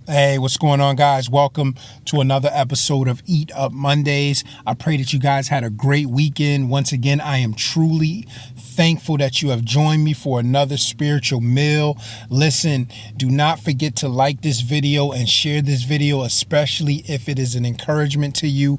Hey, what's going on, guys? Welcome to another episode of Eat Up Mondays. I pray that you guys had a great weekend. Once again, I am truly thankful that you have joined me for another spiritual meal. Listen, do not forget to like this video and share this video, especially if it is an encouragement to you.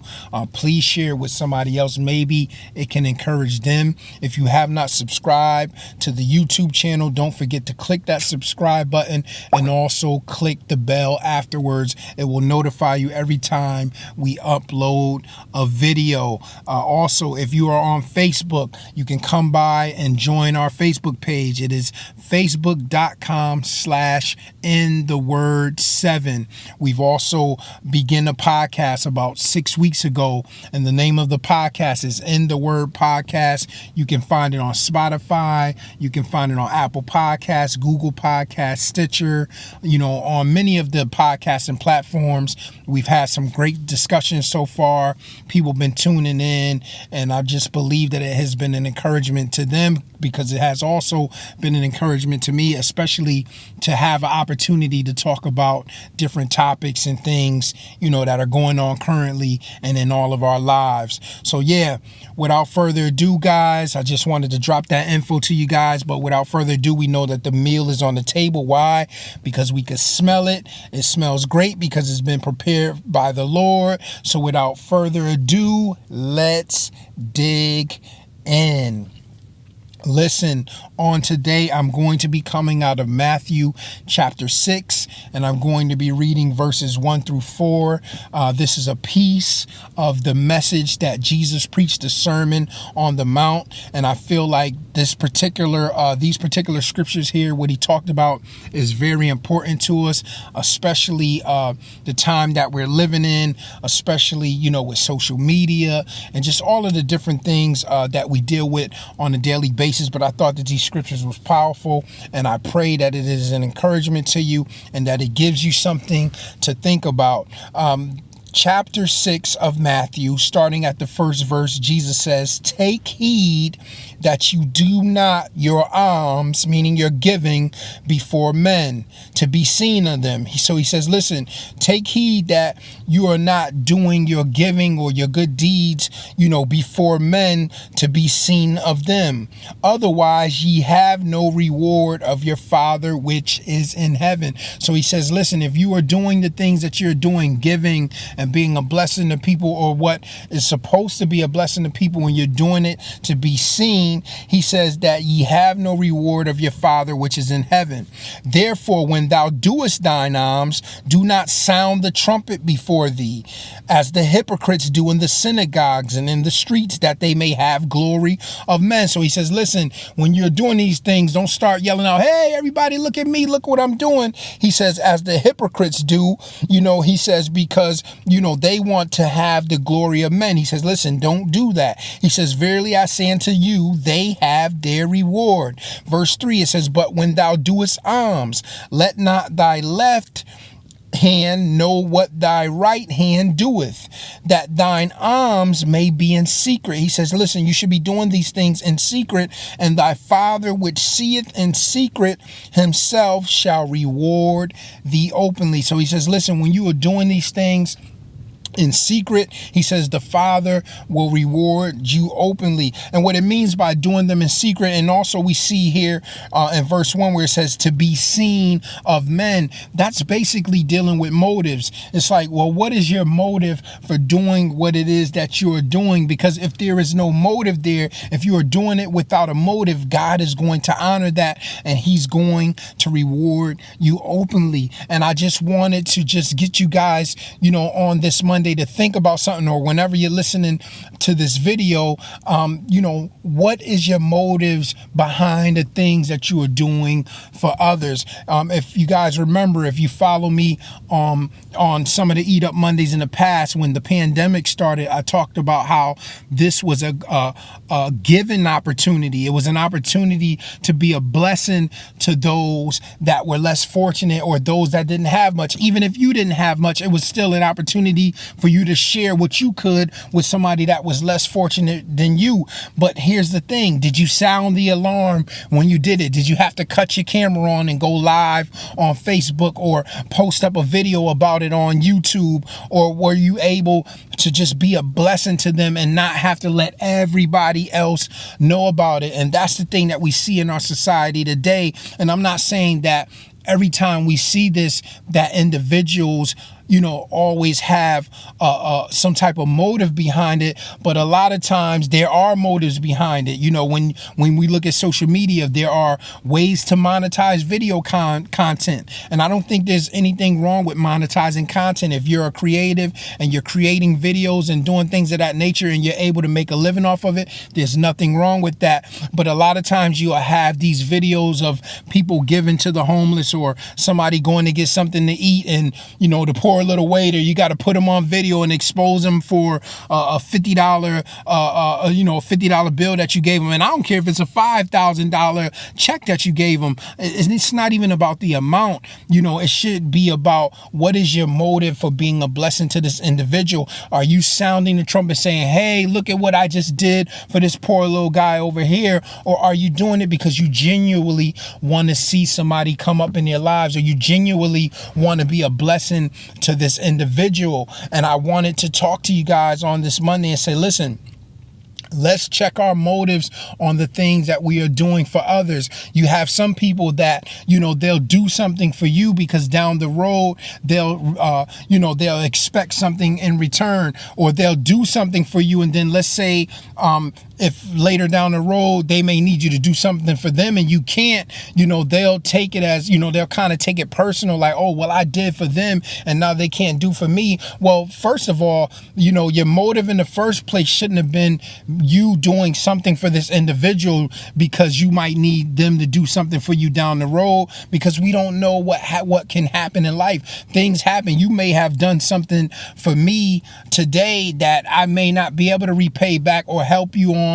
Please share it with somebody else. Maybe it can encourage them. If you have not subscribed to the YouTube channel, don't forget to click that subscribe button and also click the bell afterwards. It will notify you every time we upload a video. Also, if you are on Facebook, you can come by and join our Facebook page. It is facebook.com/in7. We've also begun a podcast about 6 weeks ago, and the name of the podcast is In the Word Podcast. You can find it on Spotify. You can find it on Apple Podcasts, Google Podcasts, Stitcher, on many of the podcasting platforms. We've had some great discussions so far. People have been tuning in, and I just believe that it has been an encouragement to them, because it has also been an encouragement to me, especially to have an opportunity to talk about different topics and things, that are going on currently and in all of our lives. So yeah, without further ado, guys, I just wanted to drop that info to you guys. But without further ado, we know that the meal is on the table. Why? Because we could smell it. It smells great because it's been prepared by the Lord. So without further ado, let's dig in. Listen, on today, I'm going to be coming out of Matthew chapter 6, and I'm going to be reading verses 1 through 4. This is a piece of the message that Jesus preached, the Sermon on the Mount. And I feel like these particular scriptures here, what he talked about, is very important to us, especially the time that we're living in, especially, with social media and just all of the different things that we deal with on a daily basis. But I thought that these scriptures was powerful, and I pray that it is an encouragement to you and that it gives you something to think about. Chapter 6 of Matthew, starting at the first verse, Jesus says, "Take heed that you do not your alms," meaning your giving, "before men, to be seen of them." So he says, listen, take heed that you are not doing your giving or your good deeds, before men, to be seen of them. "Otherwise, ye have no reward of your Father which is in heaven." So he says, listen, if you are doing the things that you're doing, giving and being a blessing to people, or what is supposed to be a blessing to people, when you're doing it to be seen, he says that ye have no reward of your Father which is in heaven. "Therefore, when thou doest thine alms, do not sound the trumpet before thee, as the hypocrites do in the synagogues and in the streets, that they may have glory of men." So he says, listen, when you're doing these things, don't start yelling out, "Hey, everybody, look at me, look what I'm doing." He says, as the hypocrites do, he says, because, they want to have the glory of men. He says, listen, don't do that. He says, "Verily I say unto you, they have their reward." Verse 3, it says, "But when thou doest alms, let not thy left hand know what thy right hand doeth, that thine alms may be in secret." He says, listen, you should be doing these things in secret, and thy Father which seeth in secret himself shall reward thee openly. So he says, listen, when you are doing these things in secret, he says the Father will reward you openly. And what it means by doing them in secret, and also we see here in verse 1 where it says to be seen of men, that's basically dealing with motives. It's like, well, what is your motive for doing what it is that you're doing? Because if there is no motive there, if you are doing it without a motive, God is going to honor that, and he's going to reward you openly. And I just wanted to just get you guys, on this Monday, to think about something, or whenever you're listening to this video, what is your motives behind the things that you are doing for others? If you guys remember, if you follow me on some of the Eat Up Mondays in the past, when the pandemic started, I talked about how this was a given opportunity. It was an opportunity to be a blessing to those that were less fortunate, or those that didn't have much. Even if you didn't have much, it was still an opportunity for you to share what you could with somebody that was less fortunate than you. But here's the thing. Did you sound the alarm when you did it? Did you have to cut your camera on and go live on Facebook or post up a video about it on YouTube? Or were you able to just be a blessing to them and not have to let everybody else know about it? And that's the thing that we see in our society today. And I'm not saying that every time we see this, that individuals, always have some type of motive behind it. But a lot of times there are motives behind it. When we look at social media, there are ways to monetize video content. And I don't think there's anything wrong with monetizing content. If you're a creative and you're creating videos and doing things of that nature and you're able to make a living off of it, there's nothing wrong with that. But a lot of times you'll have these videos of people giving to the homeless or somebody going to get something to eat, and the poor little waiter, you got to put them on video and expose them for a $50 $50 bill that you gave them. And I don't care if it's a $5,000 check that you gave them. It's not even about the amount. It should be about what is your motive for being a blessing to this individual. Are you sounding the trumpet saying, hey, look at what I just did for this poor little guy over here? Or are you doing it because you genuinely want to see somebody come up in their lives, or you genuinely want to be a blessing to this individual? And I wanted to talk to you guys on this Monday and say, listen, let's check our motives on the things that we are doing for others. You have some people that, they'll do something for you because down the road, they'll expect something in return, or they'll do something for you. And then let's say, if later down the road, they may need you to do something for them and you can't, they'll take it as, they'll kind of take it personal, like, oh, well, I did for them and now they can't do for me. Well, first of all, your motive in the first place shouldn't have been you doing something for this individual because you might need them to do something for you down the road, because we don't know what can happen in life. Things happen. You may have done something for me today that I may not be able to repay back or help you on,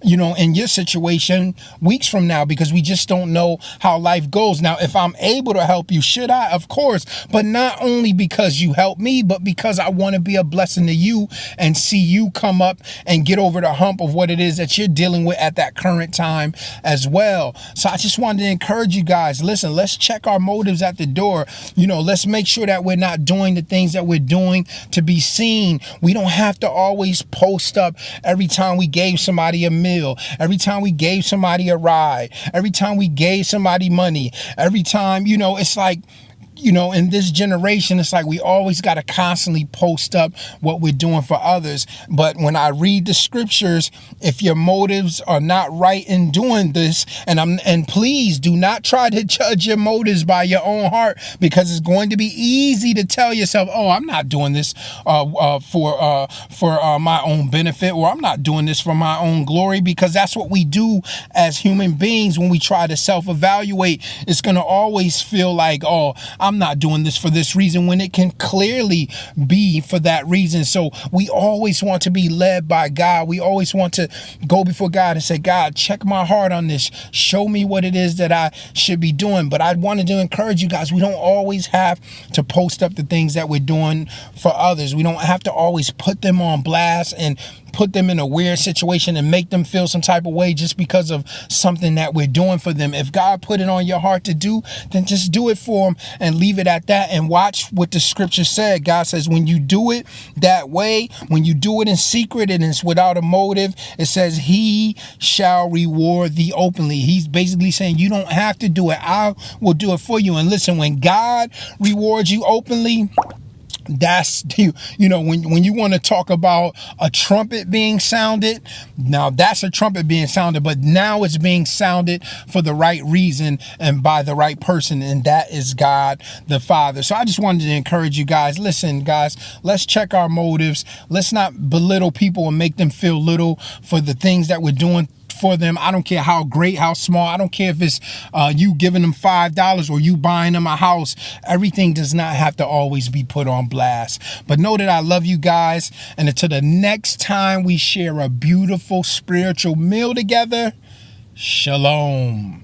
in your situation weeks from now, because we just don't know how life goes. Now, if I'm able to help you, should I? Of course, but not only because you helped me, but because I want to be a blessing to you and see you come up and get over the hump of what it is that you're dealing with at that current time as well. So I just wanted to encourage you guys, listen, let's check our motives at the door. Let's make sure that we're not doing the things that we're doing to be seen. We don't have to always post up every time we gave somebody a meal, every time we gave somebody a ride, every time we gave somebody money, every time, it's like, in this generation, it's like we always got to constantly post up what we're doing for others. But when I read the scriptures, if your motives are not right in doing this, and please do not try to judge your motives by your own heart, because it's going to be easy to tell yourself, oh, I'm not doing this for my own benefit, or I'm not doing this for my own glory, because that's what we do as human beings when we try to self-evaluate. It's going to always feel like, oh, I'm not doing this for this reason, when it can clearly be for that reason. So we always want to be led by God. We always want to go before God and say, God, check my heart on this. Show me what it is that I should be doing. But I wanted to encourage you guys, we don't always have to post up the things that we're doing for others. We don't have to always put them on blast and put them in a weird situation and make them feel some type of way just because of something that we're doing for them. If God put it on your heart to do, then just do it for them and leave it at that, and watch what the scripture said. God says when you do it that way, when you do it in secret and it's without a motive, it says he shall reward thee openly. He's basically saying you don't have to do it. I will do it for you. And listen, when God rewards you openly, that's when you want to talk about a trumpet being sounded, now that's a trumpet being sounded, but now it's being sounded for the right reason and by the right person, and that is God the Father. So I just wanted to encourage you guys, listen guys, let's check our motives. Let's not belittle people and make them feel little for the things that we're doing for them. I don't care how great, how small. I don't care if it's you giving them $5 or you buying them a house. Everything does not have to always be put on blast. But know that I love you guys. And until the next time we share a beautiful spiritual meal together, shalom.